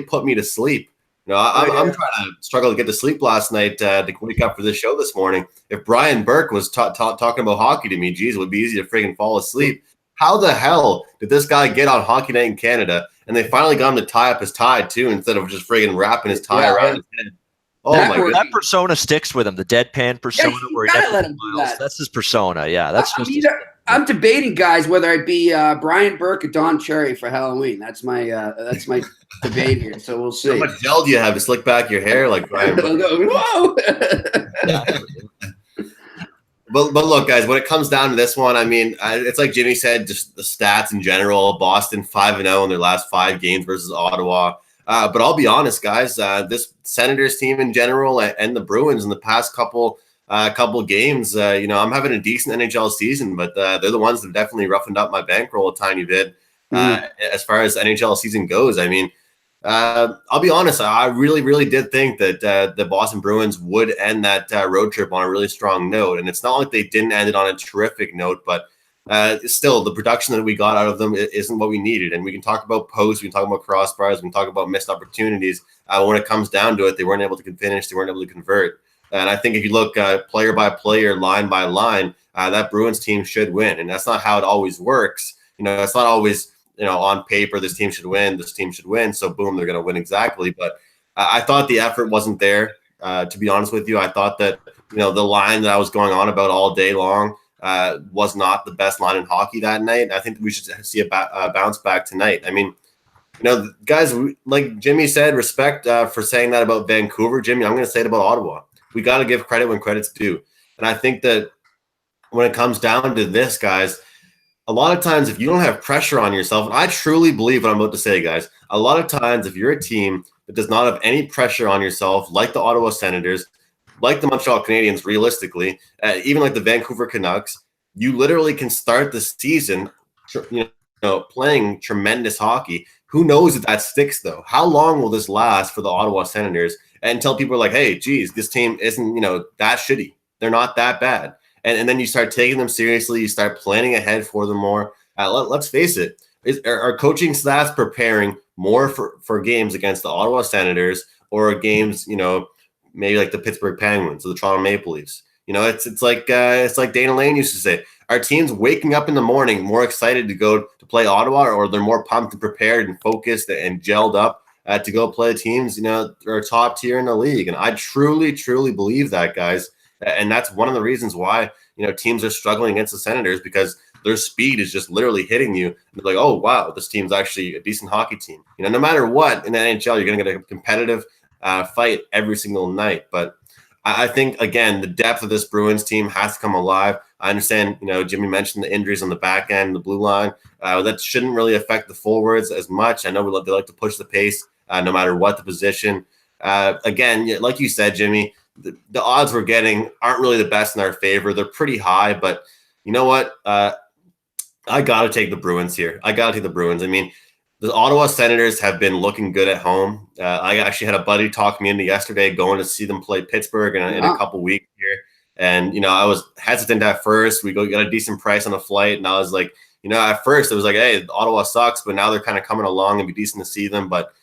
put me to sleep. I'm trying to struggle to get to sleep last night to wake up for this show this morning. If Brian Burke was talking about hockey to me, geez, it would be easy to friggin' fall asleep. How the hell did this guy get on Hockey Night in Canada? And they finally got him to tie up his tie too, instead of just friggin' wrapping his tie around his head. Oh my God! That persona sticks with him. The deadpan persona, where he never smiles. That's his persona. Yeah, that's I'm debating, guys, whether I'd be Brian Burke or Don Cherry for Halloween. That's my debate here. So we'll see. How much gel do you have to slick back your hair like Brian Burke? Whoa! But look, guys, when it comes down to this one, I mean, it's like Jimmy said, just the stats in general. Boston 5-0 in their last 5 games versus Ottawa. But I'll be honest, guys, this Senators team in general and the Bruins in the past couple games, I'm having a decent NHL season, but they're the ones that have definitely roughened up my bankroll a tiny bit as far as NHL season goes. I mean, I'll be honest, I really, really did think that the Boston Bruins would end that road trip on a really strong note. And it's not like they didn't end it on a terrific note, but still, the production that we got out of them isn't what we needed. And we can talk about posts, we can talk about crossbars, we can talk about missed opportunities. When it comes down to it, they weren't able to finish, they weren't able to convert. And I think if you look player by player, line by line, that Bruins team should win. And that's not how it always works. It's not always, on paper, this team should win, this team should win. So boom, they're going to win exactly. But I thought the effort wasn't there. To be honest with you, I thought that the line that I was going on about all day long was not the best line in hockey that night. I think we should see a bounce back tonight. I mean, guys, like Jimmy said, respect for saying that about Vancouver. Jimmy, I'm going to say it about Ottawa. We got to give credit when credit's due. And I think that when it comes down to this, guys, a lot of times if you don't have pressure on yourself, and I truly believe what I'm about to say, guys, a lot of times if you're a team that does not have any pressure on yourself, like the Ottawa Senators, like the Montreal Canadiens, realistically, even like the Vancouver Canucks, you literally can start the season, playing tremendous hockey. Who knows if that sticks, though? How long will this last for the Ottawa Senators until people are like, hey, geez, this team isn't, that shitty. They're not that bad. And then you start taking them seriously. You start planning ahead for them more. Let's face it. Are coaching staffs preparing more for games against the Ottawa Senators or games, maybe like the Pittsburgh Penguins or the Toronto Maple Leafs? It's like Dana Lane used to say, are teams waking up in the morning more excited to go to play Ottawa, or they're more pumped and prepared and focused and gelled up to go play teams, that are top tier in the league? And I truly, truly believe that, guys. And that's one of the reasons why, teams are struggling against the Senators, because their speed is just literally hitting you. They're like, oh, wow, this team's actually a decent hockey team. No matter what, in the NHL, you're going to get a competitive fight every single night. But I think, again, the depth of this Bruins team has to come alive. I understand, Jimmy mentioned the injuries on the back end, the blue line. That shouldn't really affect the forwards as much. I know they like to push the pace no matter what the position. Again, like you said, Jimmy, the odds we're getting aren't really the best in our favor. They're pretty high, but you know what? I got to take the Bruins here. I mean, the Ottawa Senators have been looking good at home. I actually had a buddy talk me into yesterday going to see them play Pittsburgh in a couple weeks here. And, I was hesitant at first. We got a decent price on a flight. And I was like, at first it was like, hey, Ottawa sucks, but now they're kind of coming along and be decent to see them. But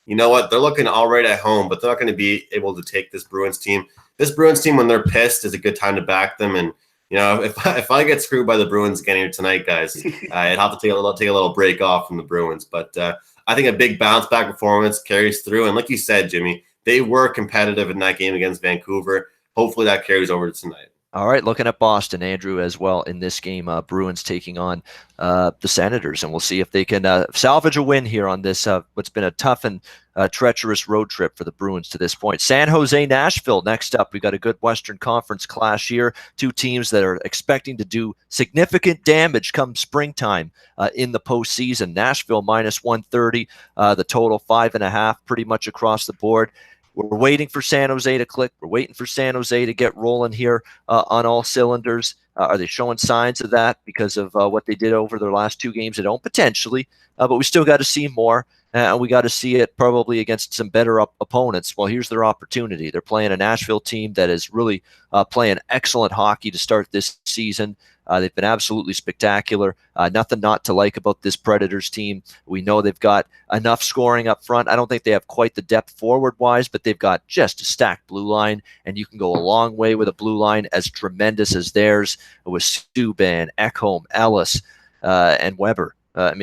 you know what? They're looking all right at home, but they're not going to be able to take this Bruins team. This Bruins team, when they're pissed, is a good time to back them. And, if I get screwed by the Bruins again here tonight, guys, I'd have to take a little break off from the Bruins. But I think a big bounce back performance carries through. And like you said, Jimmy, they were competitive in that game against Vancouver. Hopefully that carries over to tonight. All right, looking at Boston, Andrew, as well in this game. Bruins taking on the Senators, and we'll see if they can salvage a win here on this what's been a tough and treacherous road trip for the Bruins to this point. San Jose, Nashville next up. We got a good Western Conference clash here. Two teams that are expecting to do significant damage come springtime in the postseason. Nashville minus 130, the total 5.5, pretty much across the board. We're waiting for San Jose to click. We're waiting for San Jose to get rolling here on all cylinders. Are they showing signs of that because of what they did over their last two games at home? Potentially, but we still got to see more. And we got to see it probably against some better opponents. Well, here's their opportunity. They're playing a Nashville team that is really playing excellent hockey to start this season. They've been absolutely spectacular. Nothing not to like about this Predators team. We know they've got enough scoring up front. I don't think they have quite the depth forward-wise, but they've got just a stacked blue line, and you can go a long way with a blue line as tremendous as theirs with Subban, Ekholm, Ellis, and Weber. And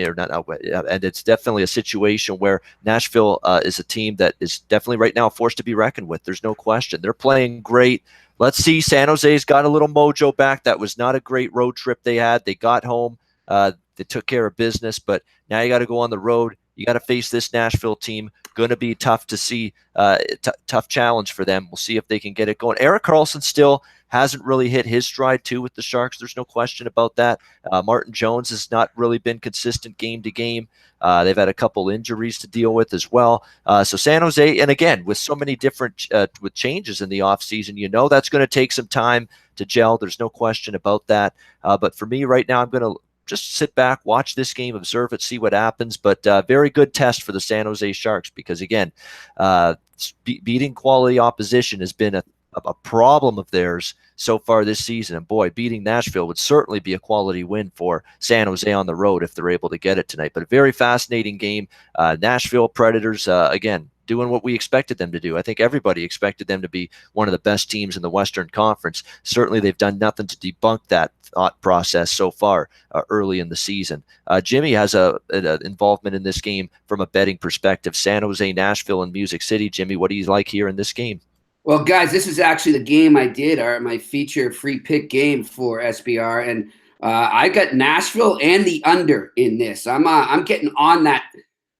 it's definitely a situation where Nashville is a team that is definitely right now a force to be reckoned with. There's no question. They're playing great. Let's see. San Jose's got a little mojo back. That was not a great road trip they had. They got home. They took care of business, but now you got to go on the road. You got to face this Nashville team. Going to be tough to see. Tough challenge for them. We'll see if they can get it going. Erik Karlsson still hasn't really hit his stride too with the Sharks. There's no question about that. Martin Jones has not really been consistent game to game. They've had a couple injuries to deal with as well. So San Jose, and again, with so many different with changes in the offseason, that's going to take some time to gel. There's no question about that. But for me right now, I'm going to just sit back, watch this game, observe it, see what happens. But very good test for the San Jose Sharks because, again, beating quality opposition has been a problem of theirs so far this season. And boy, beating Nashville would certainly be a quality win for San Jose on the road if they're able to get it tonight. But a very fascinating game. Nashville Predators, again, doing what we expected them to do. I think everybody expected them to be one of the best teams in the Western Conference. Certainly they've done nothing to debunk that thought process so far early in the season. Jimmy has an involvement in this game from a betting perspective. San Jose, Nashville, and Music City. Jimmy, what do you like here in this game? Well, guys, this is actually the game I did, my feature free pick game for SBR, and I got Nashville and the under in this. I'm getting on that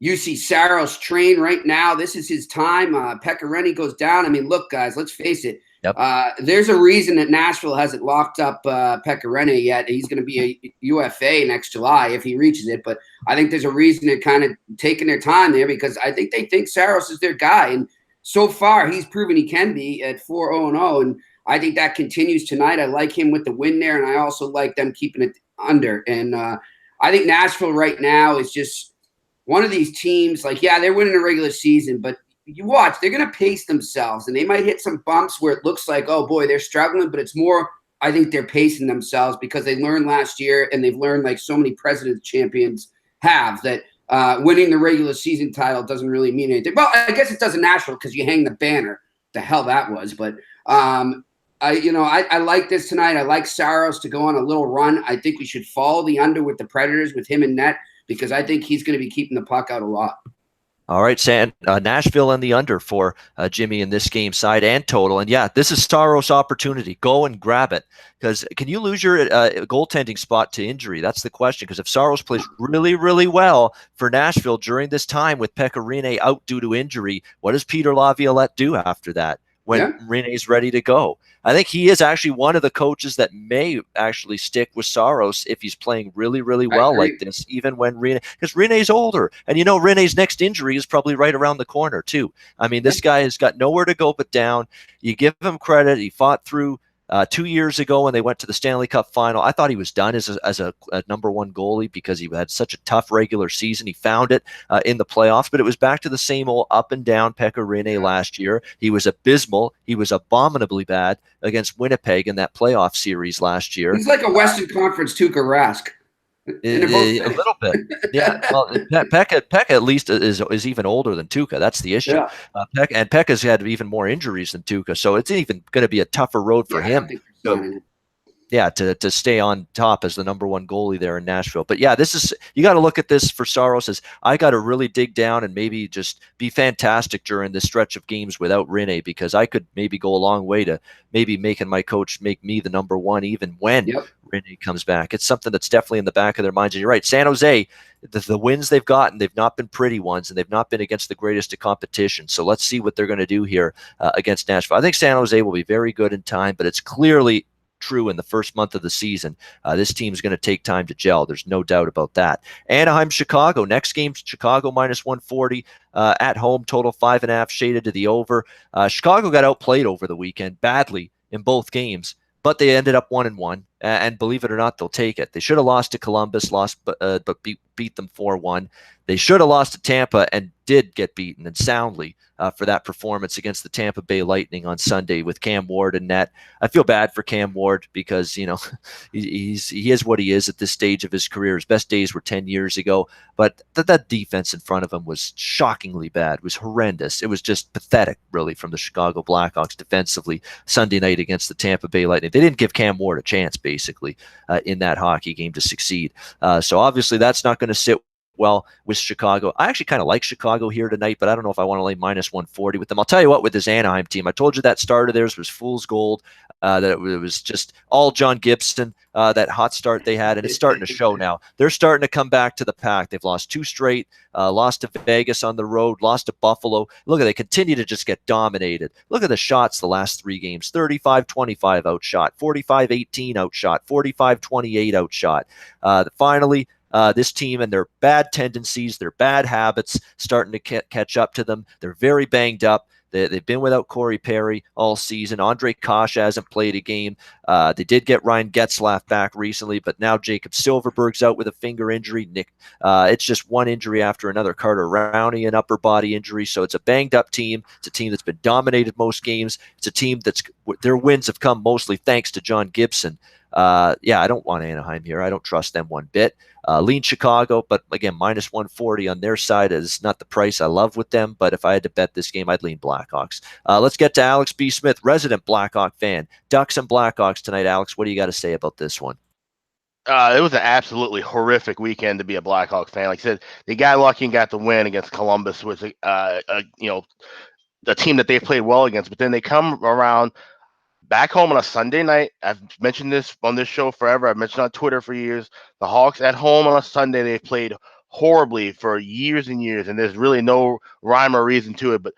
UC Saros train right now. This is his time. Pekka Rinne goes down. I mean, look, guys, let's face it. Yep. There's a reason that Nashville hasn't locked up Pekka Rinne yet. He's going to be a UFA next July if he reaches it. But I think there's a reason they're kind of taking their time there because I think they think Saros is their guy. And so far, he's proven he can be at 4-0-0, and I think that continues tonight. I like him with the win there, and I also like them keeping it under. And I think Nashville right now is just one of these teams, like, yeah, they're winning the regular season, but you watch, they're going to pace themselves, and they might hit some bumps where it looks like, oh, boy, they're struggling, but it's more I think they're pacing themselves because they learned last year, and they've learned like so many President's champions have that winning the regular season title doesn't really mean anything. Well, I guess it does in Nashville because you hang the banner. The hell that was. But I like this tonight. I like Saros to go on a little run. I think we should follow the under with the Predators with him in net because I think he's going to be keeping the puck out a lot. All right, Nashville and the under for Jimmy in this game, side and total. And yeah, this is Saros' opportunity. Go and grab it. Because can you lose your goaltending spot to injury? That's the question. Because if Saros plays really, really well for Nashville during this time with Pekka Rinne out due to injury, what does Peter Laviolette do after that when Rinne's ready to go? I think he is actually one of the coaches that may actually stick with Saros if he's playing really, really well like this, even when Rinne, because Rinne's older. And Rinne's next injury is probably right around the corner too. I mean, this guy has got nowhere to go but down. You give him credit. He fought through 2 years ago when they went to the Stanley Cup final. I thought he was done as a number one goalie because he had such a tough regular season. He found it in the playoffs, but it was back to the same old up and down Pekka Rinne last year. He was abysmal. He was abominably bad against Winnipeg in that playoff series last year. He's like a Western Conference Tuukka Rask. A little bit, yeah. Well, Pekka at least is even older than Tuukka. That's the issue. Yeah. Pekka's had even more injuries than Tuukka, so it's even going to be a tougher road for him. To stay on top as the number one goalie there in Nashville. But yeah, you got to look at this for Saros as I got to really dig down and maybe just be fantastic during this stretch of games without Rinne, because I could maybe go a long way to maybe making my coach make me the number one even when Rinne comes back. It's something that's definitely in the back of their minds. And you're right, San Jose, the wins they've gotten, they've not been pretty ones, and they've not been against the greatest of competition. So let's see what they're going to do here against Nashville. I think San Jose will be very good in time, but it's clearly true in the first month of the season. This team's going to take time to gel. There's no doubt about that. Anaheim, Chicago. Next game, Chicago minus 140 at home. Total 5.5 shaded to the over. Chicago got outplayed over the weekend badly in both games, but they ended up 1-1. And believe it or not, they'll take it. They should have lost to Columbus, but beat them 4-1. They should have lost to Tampa and did get beaten, and soundly, for that performance against the Tampa Bay Lightning on Sunday with Cam Ward in net. I feel bad for Cam Ward because, he is what he is at this stage of his career. His best days were 10 years ago, but that defense in front of him was shockingly bad. It was horrendous. It was just pathetic, really, from the Chicago Blackhawks defensively Sunday night against the Tampa Bay Lightning. They didn't give Cam Ward a chance, basically, in that hockey game to succeed. So obviously that's not going to sit well with Chicago. I actually kind of like Chicago here tonight, but I don't know if I want to lay minus 140 with them. I'll tell you what, with this Anaheim team, I told you that start of theirs was fool's gold, that it was just all John Gibson, that hot start they had, and it's starting to show now. They're starting to come back to the pack. They've lost 2 straight, lost to Vegas on the road, lost to Buffalo. Look, they continue to just get dominated. Look at the shots the last 3 games. 35-25 outshot, 45-18 outshot, 45-28 outshot. Finally, this team and their bad tendencies, their bad habits starting to catch up to them. They're very banged up. They've been without Corey Perry all season. Andre Kosh hasn't played a game. They did get Ryan Getzlaf back recently, but now Jacob Silverberg's out with a finger injury. It's just one injury after another. Carter Rowney, an upper body injury. So it's a banged up team. It's a team that's been dominated most games. It's a team their wins have come mostly thanks to John Gibson. I don't want Anaheim here. I don't trust them one bit. Lean Chicago, but again, minus 140 on their side is not the price I love with them. But if I had to bet this game, I'd lean Blackhawks. Let's get to Alex B. Smith, resident Blackhawk fan. Ducks and Blackhawks tonight. Alex, what do you got to say about this one? It was an absolutely horrific weekend to be a Blackhawks fan. Like I said, they got lucky and got the win against Columbus, which a team that they've played well against, but then they come around back home on a Sunday night. I've mentioned this on this show forever. I've mentioned on Twitter for years. The Hawks at home on a Sunday, they've played horribly for years and years, and there's really no rhyme or reason to it. But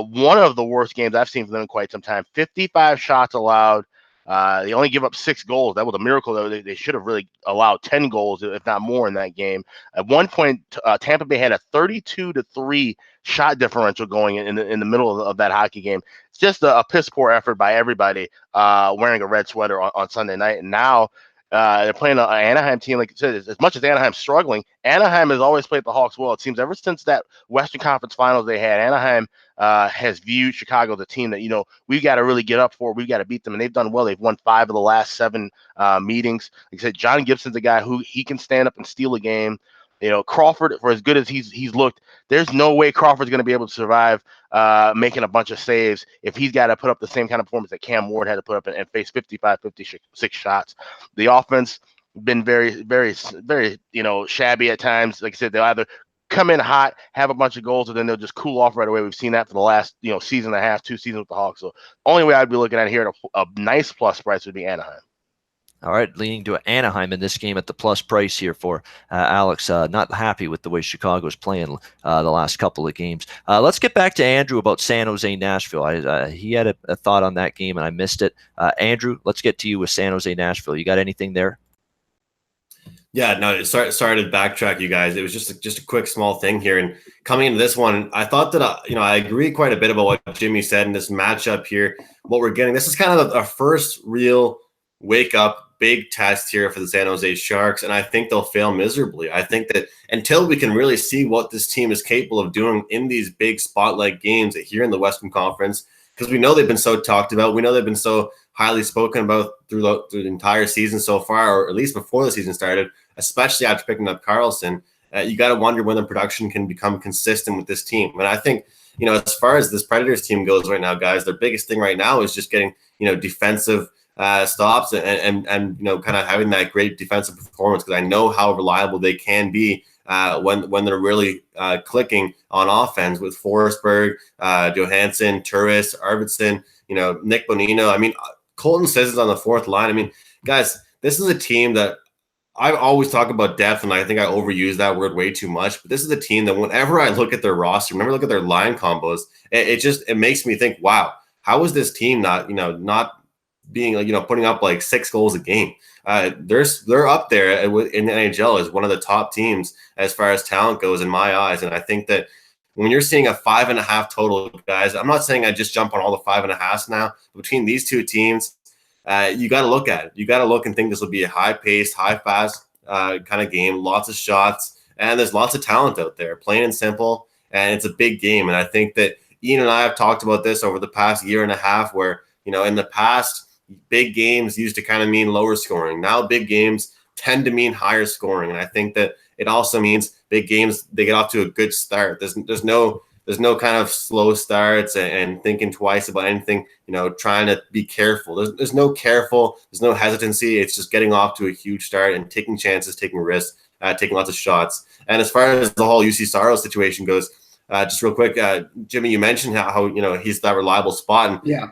one of the worst games I've seen from them in quite some time. 55 shots allowed. They only give up 6 goals. That was a miracle, though. They should have really allowed 10 goals, if not more, in that game. At one point, Tampa Bay had a 32-3 shot differential going in the middle of that hockey game. It's just a piss poor effort by everybody wearing a red sweater on Sunday night. And now they're playing an Anaheim team. Like you said, as much as Anaheim's struggling, Anaheim has always played the Hawks well. It seems ever since that Western Conference Finals they had, Anaheim has viewed Chicago as a team that, we've got to really get up for. We've got to beat them. And they've done well. They've won 5 of the last 7 meetings. Like I said, John Gibson's a guy who he can stand up and steal a game. Crawford, for as good as he's looked, there's no way Crawford's going to be able to survive making a bunch of saves if he's got to put up the same kind of performance that Cam Ward had to put up and face 55, 56 shots. The offense been very, very, very, shabby at times. Like I said, they'll either come in hot, have a bunch of goals, or then they'll just cool off right away. We've seen that for the last, season and a half, 2 seasons with the Hawks. So only way I'd be looking at here at a nice plus price would be Anaheim. All right, leaning to Anaheim in this game at the plus price here for Alex. Not happy with the way Chicago's playing the last couple of games. Let's get back to Andrew about San Jose, Nashville. He had a thought on that game, and I missed it. Andrew, let's get to you with San Jose, Nashville. You got anything there? Yeah, no, sorry to backtrack, you guys. It was just a quick small thing here. And coming into this one, I thought that, I agree quite a bit about what Jimmy said in this matchup here. What we're getting, this is kind of a first real wake-up big test here for the San Jose Sharks, and I think they'll fail miserably. I think that until we can really see what this team is capable of doing in these big spotlight games here in the Western Conference, because we know they've been so talked about, we know they've been so highly spoken about through the entire season so far, or at least before the season started, especially after picking up Karlsson. You got to wonder when the production can become consistent with this team. And I think, as far as this Predators team goes right now, guys, their biggest thing right now is just getting, defensive stops and kind of having that great defensive performance, because I know how reliable they can be when they're really clicking on offense with Forsberg, Johansson, Turris, Arvidsson, Nick Bonino. I mean, Colton Sissons on the 4th line. I mean, guys, this is a team that I always talk about depth, and I think I overuse that word way too much. But this is a team that whenever I look at their roster, whenever I look at their line combos, it makes me think, wow, how is this team not being putting up like 6 goals a game? They're up there in the NHL as one of the top teams as far as talent goes in my eyes. And I think that when you're seeing a 5.5 total, guys, I'm not saying I just jump on all the 5.5s now. Between these 2 teams, you got to look at it. You got to look and think this will be a high-paced, high-fast kind of game, lots of shots, and there's lots of talent out there, plain and simple, and it's a big game. And I think that Ian and I have talked about this over the past year and a half where, in the past, big games used to kind of mean lower scoring. Now big games tend to mean higher scoring. And I think that it also means big games, they get off to a good start. There's no kind of slow starts and thinking twice about anything, trying to be careful. There's no careful, there's no hesitancy. It's just getting off to a huge start and taking chances, taking risks, taking lots of shots. And as far as the whole UC Saros situation goes, just real quick, Jimmy, you mentioned how he's that reliable spot, and yeah,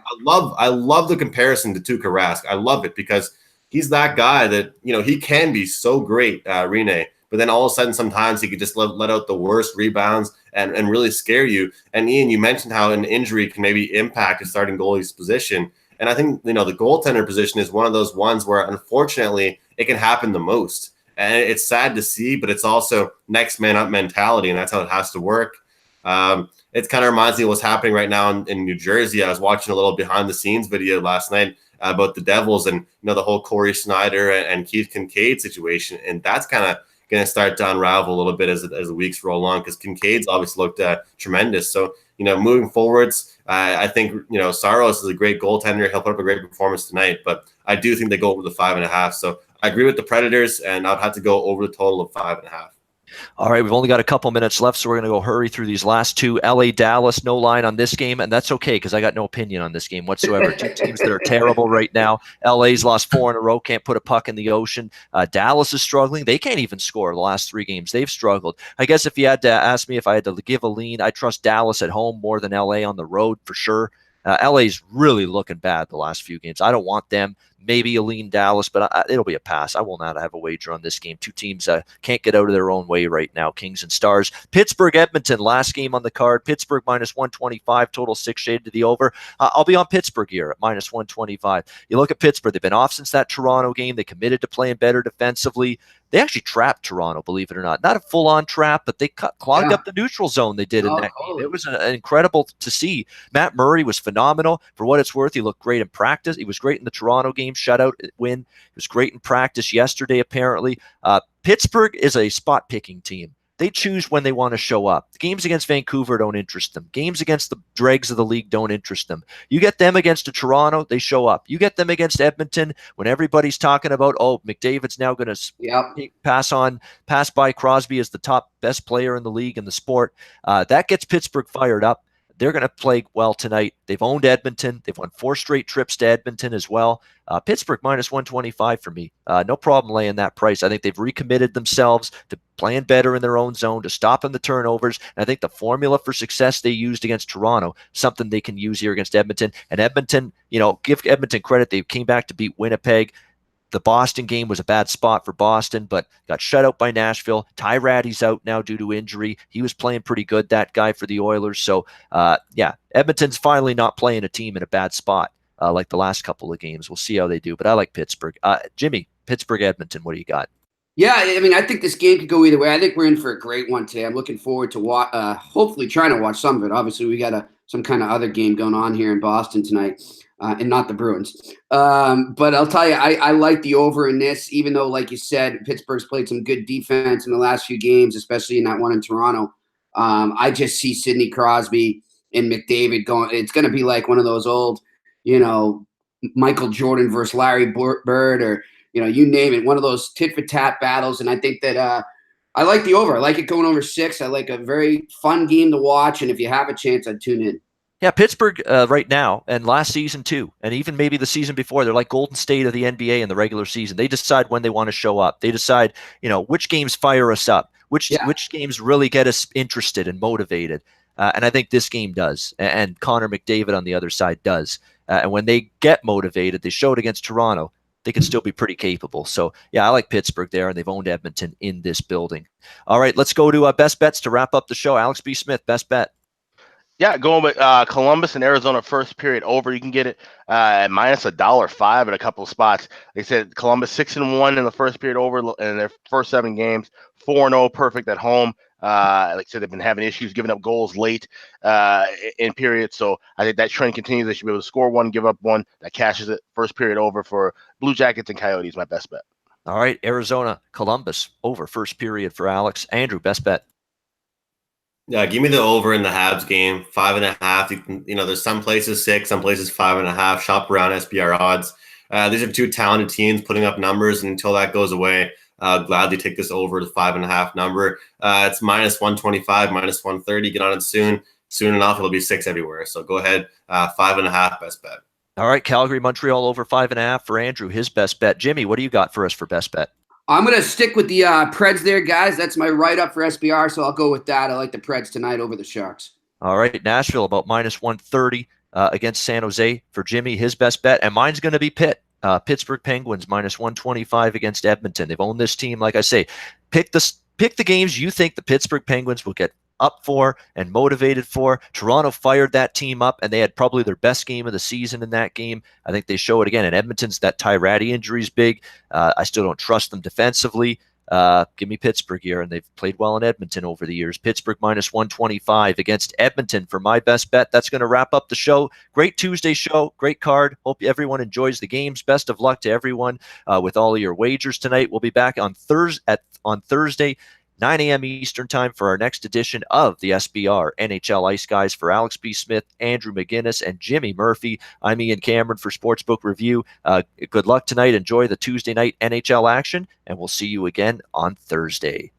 I love the comparison to Tuukka Rask. I love it because he's that guy that he can be so great, Rene, but then all of a sudden sometimes he could just let out the worst rebounds and really scare you. And Ian, you mentioned how an injury can maybe impact a starting goalie's position, and I think the goaltender position is one of those ones where unfortunately it can happen the most, and it's sad to see, but it's also next man up mentality, and that's how it has to work. It kind of reminds me of what's happening right now in New Jersey. I was watching a little behind the scenes video last night about the Devils and the whole Corey Snyder and Keith Kincaid situation, and that's kind of going to start to unravel a little bit as the weeks roll on, because Kincaid's obviously looked tremendous. So moving forwards, I think Saros is a great goaltender. He'll put up a great performance tonight, but I do think they go over the 5.5. So I agree with the Predators, and I'd have to go over the total of 5.5. All right, we've only got a couple minutes left, so we're going to go hurry through these last two. LA Dallas, no line on this game, and that's okay because I got no opinion on this game whatsoever. Two teams that are terrible right now. LA's lost 4 in a row, can't put a puck in the ocean. Dallas is struggling. They can't even score the last 3 games. They've struggled. I guess if you had to ask me if I had to give a lean, I trust Dallas at home more than LA on the road for sure. LA's really looking bad the last few games. I don't want them. Maybe a lean Dallas, but it'll be a pass. I will not have a wager on this game. Two teams can't get out of their own way right now, Kings and Stars. Pittsburgh, Edmonton, last game on the card. Pittsburgh minus 125, total 6 shade to the over. I'll be on Pittsburgh here at minus 125. You look at Pittsburgh, they've been off since that Toronto game. They committed to playing better defensively. They actually trapped Toronto, believe it or not. Not a full-on trap, but they clogged up the neutral zone they did in that game. It was incredible to see. Matt Murray was phenomenal. For what it's worth, he looked great in practice. He was great in the Toronto game shutout win. He was great in practice yesterday, apparently. Pittsburgh is a spot-picking team. They choose when they want to show up. The games against Vancouver don't interest them. Games against the dregs of the league don't interest them. You get them against a Toronto, they show up. You get them against Edmonton when everybody's talking about, oh, McDavid's now going to pass by Crosby as the top best player in the league in the sport. That gets Pittsburgh fired up. They're going to play well tonight. They've owned Edmonton. They've won 4 straight trips to Edmonton as well. Pittsburgh minus 125 for me. No problem laying that price. I think they've recommitted themselves to playing better in their own zone, to stopping the turnovers. And I think the formula for success they used against Toronto, something they can use here against Edmonton. And Edmonton, give Edmonton credit. They came back to beat Winnipeg. The Boston game was a bad spot for Boston, but got shut out by Nashville. Ty Ratty's out now due to injury. He was playing pretty good, that guy, for the Oilers. So, Edmonton's finally not playing a team in a bad spot like the last couple of games. We'll see how they do, but I like Pittsburgh. Jimmy, Pittsburgh, Edmonton, what do you got? Yeah, I mean, I think this game could go either way. I think we're in for a great one today. I'm looking forward to hopefully trying to watch some of it. Obviously, we got some kind of other game going on here in Boston tonight. And not the Bruins. But I'll tell you, I like the over in this, even though, like you said, Pittsburgh's played some good defense in the last few games, especially in that one in Toronto. I just see Sidney Crosby and McDavid going. It's going to be like one of those old, Michael Jordan versus Larry Bird, or, you name it, one of those tit-for-tat battles. And I think that I like the over. I like it going over 6. I like a very fun game to watch. And if you have a chance, I'd tune in. Yeah, Pittsburgh right now, and last season too, and even maybe the season before, they're like Golden State of the NBA in the regular season. They decide when they want to show up. They decide, which games fire us up, which games really get us interested and motivated. And I think this game does, and Connor McDavid on the other side does. And when they get motivated, they showed against Toronto, they can still be pretty capable. So, yeah, I like Pittsburgh there, and they've owned Edmonton in this building. All right, let's go to best bets to wrap up the show. Alex B. Smith, best bet. Yeah, going with Columbus and Arizona first period over. You can get it at minus $1.05 at a couple of spots. They said Columbus 6-1 in the first period over in their first 7 games, 4-0 perfect at home. Like I said, they've been having issues giving up goals late in periods. So I think that trend continues. They should be able to score 1, give up 1. That cashes it first period over for Blue Jackets and Coyotes. My best bet. All right, Arizona, Columbus over first period for Alex. Andrew, best bet. Yeah, give me the over in the Habs game, 5.5. You can, there's some places 6, some places 5.5. Shop around SBR odds. These are 2 talented teams putting up numbers, and until that goes away, I'll gladly take this over to 5.5 number. It's minus 125, minus 130. Get on it soon. Soon enough, it'll be 6 everywhere. So go ahead, 5.5 best bet. All right, Calgary, Montreal over 5.5 for Andrew, his best bet. Jimmy, what do you got for us for best bet? I'm going to stick with the Preds there, guys. That's my write-up for SBR, so I'll go with that. I like the Preds tonight over the Sharks. All right, Nashville about minus 130 against San Jose for Jimmy, his best bet. And mine's going to be Pitt. Pittsburgh Penguins minus 125 against Edmonton. They've owned this team, like I say. Pick the games you think the Pittsburgh Penguins will get up for and motivated for. Toronto fired that team up, and they had probably their best game of the season in that game. I think they show it again. And Edmonton's that Ty Ratty injury is big. I still don't trust them defensively. Give me Pittsburgh here, and they've played well in Edmonton over the years. Pittsburgh minus 125 against Edmonton for my best bet. That's going to wrap up the show. Great Tuesday show, great card. Hope everyone enjoys the games. Best of luck to everyone with all of your wagers tonight. We'll be back on Thursday, 9 a.m. Eastern time for our next edition of the SBR NHL Ice Guys. For Alex B. Smith, Andrew McGinnis, and Jimmy Murphy, I'm Ian Cameron for Sportsbook Review. Good luck tonight. Enjoy the Tuesday night NHL action, and we'll see you again on Thursday.